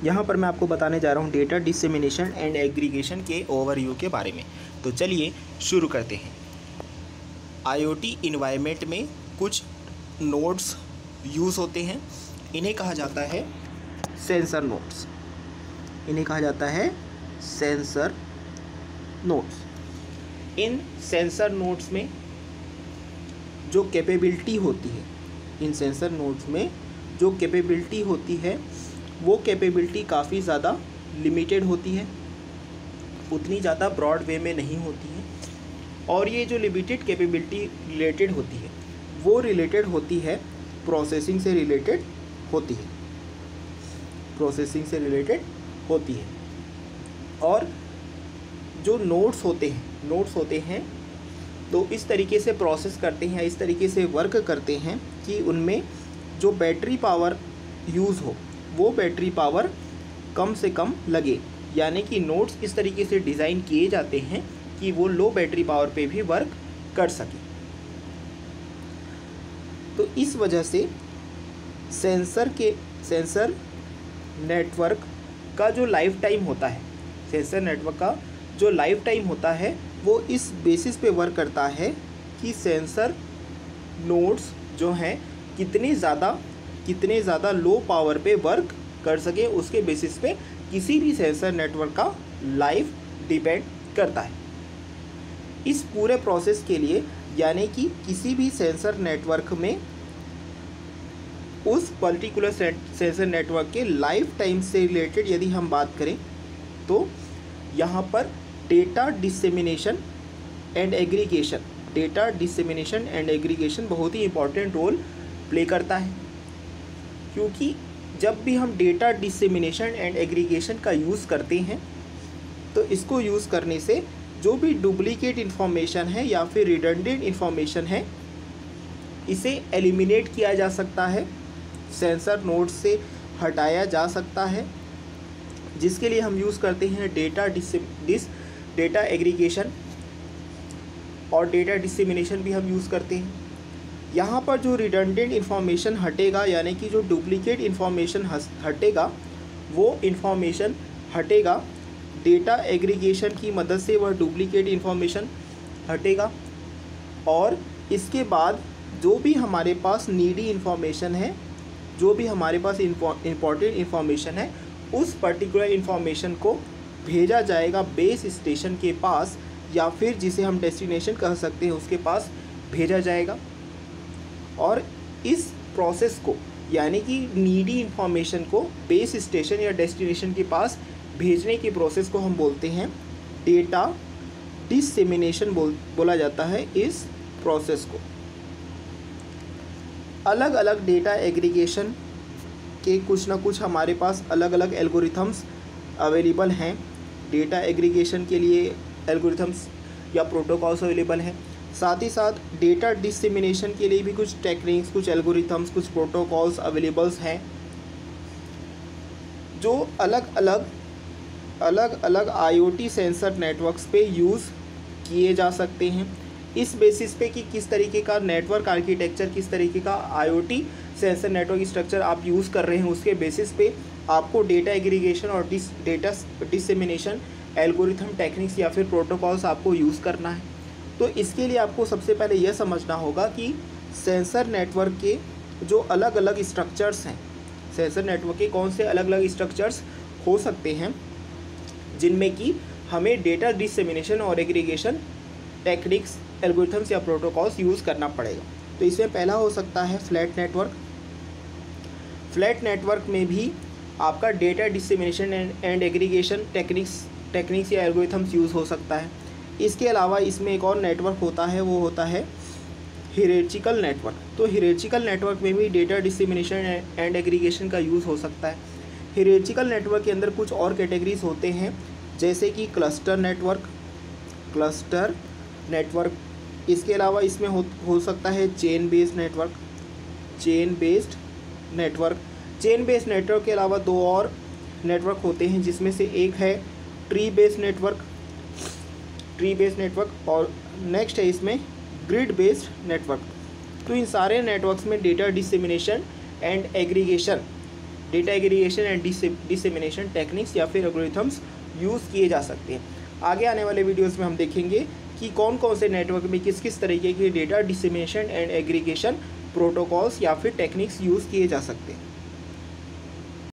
यहाँ पर मैं आपको बताने जा रहा हूँ डेटा डिसेमिनेशन एंड एग्रीगेशन के ओवरव्यू के बारे में। तो चलिए शुरू करते हैं। आईओटी इन्वायरमेंट में कुछ नोड्स यूज़ होते हैं, इन्हें कहा जाता है सेंसर नोड्स। इन्हें कहा जाता है सेंसर नोड्स। इन सेंसर नोड्स में जो कैपेबिलिटी होती है, इन सेंसर नोड्स में जो कैपेबिलिटी होती है वो कैपेबिलिटी काफ़ी ज़्यादा लिमिटेड होती है, उतनी ज़्यादा ब्रॉड वे में नहीं होती है। और ये जो लिमिटेड कैपेबिलिटी रिलेटेड होती है वो रिलेटेड होती है प्रोसेसिंग से रिलेटेड होती है, प्रोसेसिंग से रिलेटेड होती है। और जो नोड्स होते हैं तो इस तरीके से प्रोसेस करते हैं, इस तरीके से वर्क करते हैं कि उनमें जो बैटरी पावर यूज़ हो वो बैटरी पावर कम से कम लगे। यानी कि नोड्स इस तरीके से डिज़ाइन किए जाते हैं कि वो लो बैटरी पावर पे भी वर्क कर सके। तो इस वजह से सेंसर नेटवर्क का जो लाइफ टाइम होता है, सेंसर नेटवर्क का जो लाइफ टाइम होता है वो इस बेसिस पे वर्क करता है कि सेंसर नोड्स जो हैं कितने ज़्यादा लो पावर पे वर्क कर सके, उसके बेसिस पे किसी भी सेंसर नेटवर्क का लाइफ डिपेंड करता है। इस पूरे प्रोसेस के लिए यानी कि किसी भी सेंसर नेटवर्क में उस पर्टिकुलर सेंसर नेटवर्क के लाइफ टाइम से रिलेटेड यदि हम बात करें तो यहाँ पर डेटा डिसेमिनेशन एंड एग्रीगेशन बहुत ही इम्पॉर्टेंट रोल प्ले करता है। क्योंकि जब भी हम डेटा डिसेमिनेशन एंड एग्रीगेशन का यूज़ करते हैं तो इसको यूज़ करने से जो भी डुप्लीकेट इन्फॉर्मेशन है या फिर रिडंडेंट इन्फॉर्मेशन है इसे एलिमिनेट किया जा सकता है, सेंसर नोड से हटाया जा सकता है, जिसके लिए हम यूज़ करते हैं डेटा एग्रीगेशन और डेटा डिसेमिनेशन भी हम यूज़ करते हैं। यहाँ पर जो रिडंडेंट इन्फॉर्मेशन हटेगा यानी कि जो डुप्लीकेट इन्फॉर्मेशन हटेगा वो इन्फॉर्मेशन हटेगा डेटा एग्रीगेशन की मदद से, वह डुप्लीकेट इन्फॉर्मेशन हटेगा। और इसके बाद जो भी हमारे पास नीडी इन्फॉर्मेशन है, जो भी हमारे पास इम्पॉर्टेंट इन्फॉर्मेशन है, उस पर्टिकुलर इन्फॉर्मेशन को भेजा जाएगा बेस स्टेशन के पास या फिर जिसे हम डेस्टिनेशन कह सकते हैं उसके पास भेजा जाएगा। और इस प्रोसेस को यानी कि नीडी इन्फॉर्मेशन को बेस स्टेशन या डेस्टिनेशन के पास भेजने की प्रोसेस को हम बोलते हैं डेटा डिसेमिनेशन बोला जाता है। इस प्रोसेस को अलग अलग डेटा एग्रीगेशन के कुछ ना कुछ हमारे पास अलग अलग एल्गोरिथम्स अवेलेबल हैं। डेटा एग्रीगेशन के लिए एल्गोरिथम्स या प्रोटोकॉल्स अवेलेबल हैं, साथ ही साथ डेटा डिसेमिनेशन के लिए भी कुछ टेक्निक्स, कुछ एल्गोरिथम्स, कुछ प्रोटोकॉल्स अवेलेबल्स हैं जो अलग अलग आईओटी सेंसर नेटवर्क्स पे यूज़ किए जा सकते हैं। इस बेसिस पे कि किस तरीके का नेटवर्क आर्किटेक्चर, किस तरीके का आईओटी सेंसर नेटवर्क स्ट्रक्चर आप यूज़ कर रहे हैं, उसके बेसिस पे आपको डेटा एग्रीगेशन और डेटा डिसेमिनेशन एल्गोरिथम टेक्निक्स या फिर प्रोटोकॉल्स आपको यूज़ करना है। तो इसके लिए आपको सबसे पहले यह समझना होगा कि सेंसर नेटवर्क के जो अलग अलग स्ट्रक्चर्स हैं, सेंसर नेटवर्क के कौन से अलग अलग स्ट्रक्चर्स हो सकते हैं जिनमें कि हमें डेटा डिसेमिनेशन और एग्रीगेशन टेक्निक्स, एल्गोरिथम्स या प्रोटोकॉल्स यूज़ करना पड़ेगा। तो इसमें पहला हो सकता है फ्लैट नेटवर्क। फ्लैट नेटवर्क में भी आपका data dissemination and aggregation techniques या एल्गोरिथम्स यूज़ हो सकता है। इसके अलावा इसमें एक और नेटवर्क होता है, वो होता है हियरार्चिकल नेटवर्क। तो हियरार्चिकल नेटवर्क में भी डेटा डिसेमिनेशन एंड एग्रीगेशन का यूज़ हो सकता है। हियरार्चिकल नेटवर्क के अंदर कुछ और कैटेगरीज होते हैं जैसे कि क्लस्टर नेटवर्क। इसके अलावा इसमें हो सकता है चेन बेस्ड नेटवर्क के अलावा दो और नेटवर्क होते हैं जिसमें से एक है ट्री बेस्ड नेटवर्क और नेक्स्ट है इसमें ग्रिड बेस्ड नेटवर्क। तो इन सारे नेटवर्क्स में data dissemination and aggregation data aggregation and dissemination techniques या फिर एल्गोरिथम्स यूज़ किए जा सकते हैं। आगे आने वाले वीडियोस में हम देखेंगे कि कौन कौन से नेटवर्क में किस किस तरीके के data dissemination and aggregation protocols या फिर टेक्निक्स यूज़ किए जा सकते हैं।